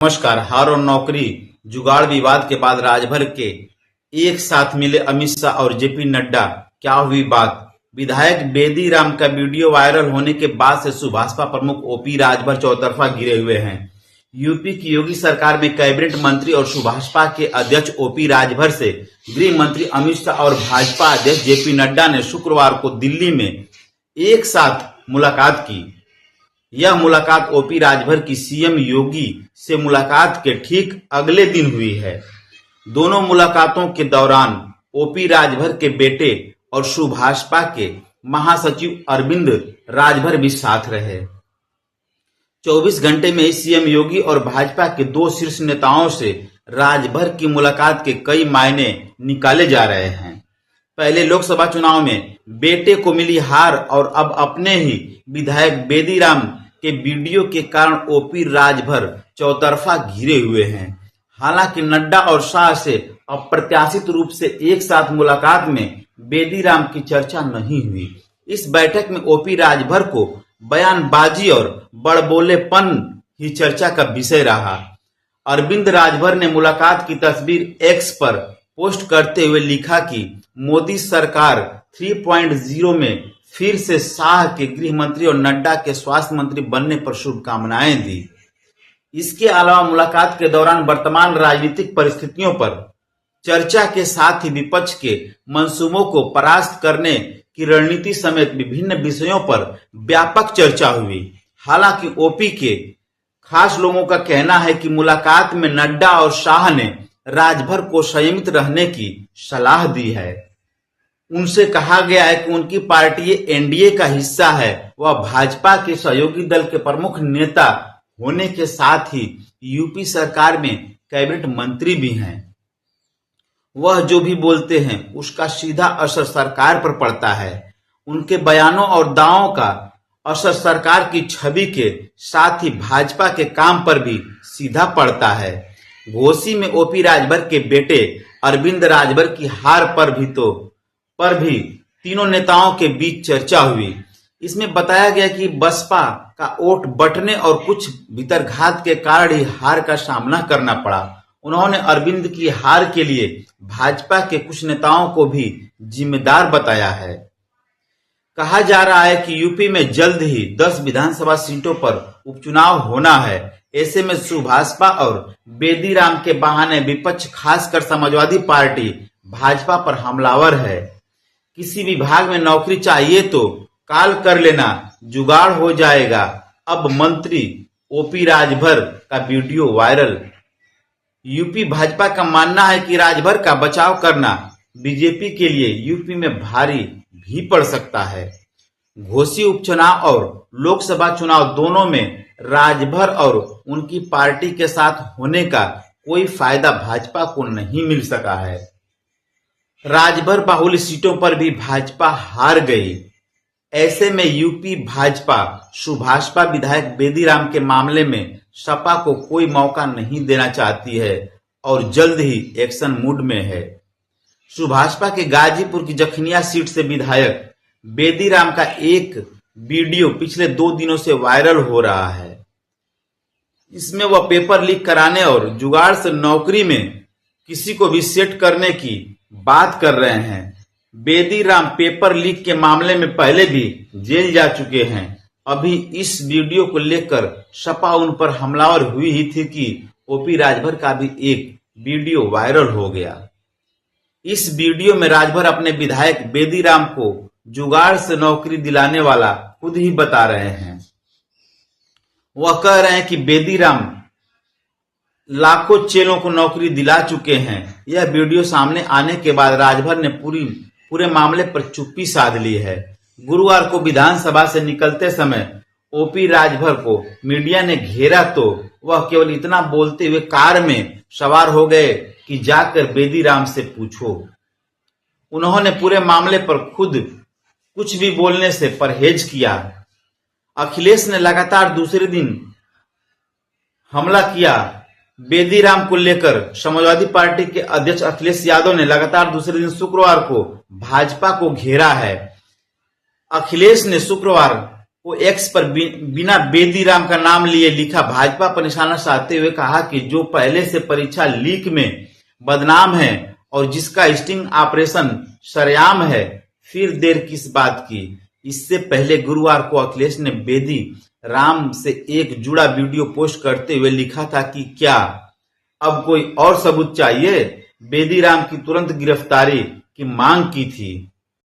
नमस्कार। हार और नौकरी जुगाड़ विवाद के बाद राजभर के एक साथ मिले अमित शाह और जेपी नड्डा, क्या हुई बात? विधायक बेदी राम का वीडियो वायरल होने के बाद से सुभाषपा प्रमुख ओपी राजभर चौतरफा घिरे हुए हैं। यूपी की योगी सरकार में कैबिनेट मंत्री और सुभाषपा के अध्यक्ष ओपी राजभर से गृह मंत्री अमित शाह और भाजपा अध्यक्ष जेपी नड्डा ने शुक्रवार को दिल्ली में एक साथ मुलाकात की। यह मुलाकात ओपी राजभर की सीएम योगी से मुलाकात के ठीक अगले दिन हुई है। दोनों मुलाकातों के दौरान ओपी राजभर के बेटे और सुभाषपा के महासचिव अरविंद राजभर भी साथ रहे। 24 घंटे में सीएम योगी और भाजपा के दो शीर्ष नेताओं से राजभर की मुलाकात के कई मायने निकाले जा रहे हैं। पहले लोकसभा चुनाव में बेटे को मिली हार और अब अपने ही विधायक बेदी राम के वीडियो के कारण ओपी राजभर चौतरफा घिरे हुए हैं। हालांकि नड्डा और शाह से अप्रत्याशित रूप से एक साथ मुलाकात में बेदी राम की चर्चा नहीं हुई। इस बैठक में ओपी राजभर को बयानबाजी और बड़बोलेपन ही चर्चा का विषय रहा। अरविंद राजभर ने मुलाकात की तस्वीर एक्स पर पोस्ट करते हुए लिखा कि मोदी सरकार 3.0 में फिर से शाह के गृह मंत्री और नड्डा के स्वास्थ्य मंत्री बनने पर शुभकामनाएं दी। इसके अलावा मुलाकात के दौरान वर्तमान राजनीतिक परिस्थितियों पर चर्चा के साथ ही विपक्ष के मंसूबों को परास्त करने की रणनीति समेत विभिन्न विषयों पर व्यापक चर्चा हुई। हालांकि ओपी के खास लोगों का कहना है कि मुलाकात में नड्डा और शाह ने राजभर को संयमित रहने की सलाह दी है। उनसे कहा गया है कि उनकी पार्टी एनडीए का हिस्सा है। वह भाजपा के सहयोगी दल के प्रमुख नेता होने के साथ ही यूपी सरकार में कैबिनेट मंत्री भी हैं। वह जो भी बोलते हैं उसका सीधा असर सरकार पर पड़ता है। उनके बयानों और दावों का असर सरकार की छवि के साथ ही भाजपा के काम पर भी सीधा पड़ता है। घोसी में ओपी राजभर के बेटे अरविंद राजभर की हार पर भी तीनों नेताओं के बीच चर्चा हुई। इसमें बताया गया कि बसपा का वोट बंटने और कुछ भीतरघात के कारण ही हार का सामना करना पड़ा। उन्होंने अरविंद की हार के लिए भाजपा के कुछ नेताओं को भी जिम्मेदार बताया है। कहा जा रहा है कि यूपी में जल्द ही 10 विधानसभा सीटों पर उपचुनाव होना है। ऐसे में सुभाषपा और बेदी राम के बहाने विपक्ष खासकर समाजवादी पार्टी भाजपा पर हमलावर है। किसी विभाग में नौकरी चाहिए तो कॉल कर लेना, जुगाड़ हो जाएगा। अब मंत्री ओपी राजभर का वीडियो वायरल। यूपी भाजपा का मानना है कि राजभर का बचाव करना बीजेपी के लिए यूपी में भारी भी पड़ सकता है। घोसी उपचुनाव और लोकसभा चुनाव दोनों में राजभर और उनकी पार्टी के साथ होने का कोई फायदा भाजपा को नहीं मिल सका है। राजभर बाहुल्य सीटों पर भी भाजपा हार गई। ऐसे में यूपी भाजपा सुभाषपा विधायक बेदी राम के मामले में सपा को कोई मौका नहीं देना चाहती है और जल्द ही एक्शन मूड में है। सुभाषपा के गाजीपुर की जखनिया सीट से विधायक बेदी राम का एक वीडियो पिछले 2 दिनों से वायरल हो रहा है। इसमें वह पेपर लीक कराने और जुगाड़ से नौकरी में किसी को भी सेट करने की बात कर रहे हैं। बेदी राम पेपर लीक के मामले में पहले भी जेल जा चुके हैं। अभी इस वीडियो को लेकर सपा उन पर हमलावर हुई ही थी कि ओपी राजभर का भी एक वीडियो वायरल हो गया। इस वीडियो में राजभर अपने विधायक बेदी राम को जुगाड़ से नौकरी दिलाने वाला खुद ही बता रहे हैं। वह कह रहे हैं कि बेदी राम लाखों चेलों को नौकरी दिला चुके हैं। यह वीडियो सामने आने के बाद राजभर ने पूरे मामले पर चुप्पी साध ली है। गुरुवार को विधानसभा से निकलते समय ओपी राजभर को मीडिया ने घेरा तो वह केवल इतना बोलते हुए कार में सवार हो गए कि जाकर बेदी राम से पूछो। उन्होंने पूरे मामले पर खुद कुछ भी बोलने से परहेज किया। अखिलेश ने लगातार दूसरे दिन हमला किया। बेदी राम को लेकर समाजवादी पार्टी के अध्यक्ष अखिलेश यादव ने लगातार दूसरे दिन शुक्रवार को भाजपा को घेरा है। अखिलेश ने शुक्रवार वो एक्स पर बिना बेदीराम का नाम लिए लिखा, भाजपा पर निशाना साधते हुए कहा कि जो पहले से परीक्षा लीक में बदनाम है और जिसका स्टिंग ऑपरेशन सरेआम है, फिर देर किस बात की। इससे पहले गुरुवार को अखिलेश ने बेदी राम से एक जुड़ा वीडियो पोस्ट करते हुए लिखा था कि क्या अब कोई और सबूत चाहिए। बेदी राम की तुरंत गिरफ्तारी की मांग की थी।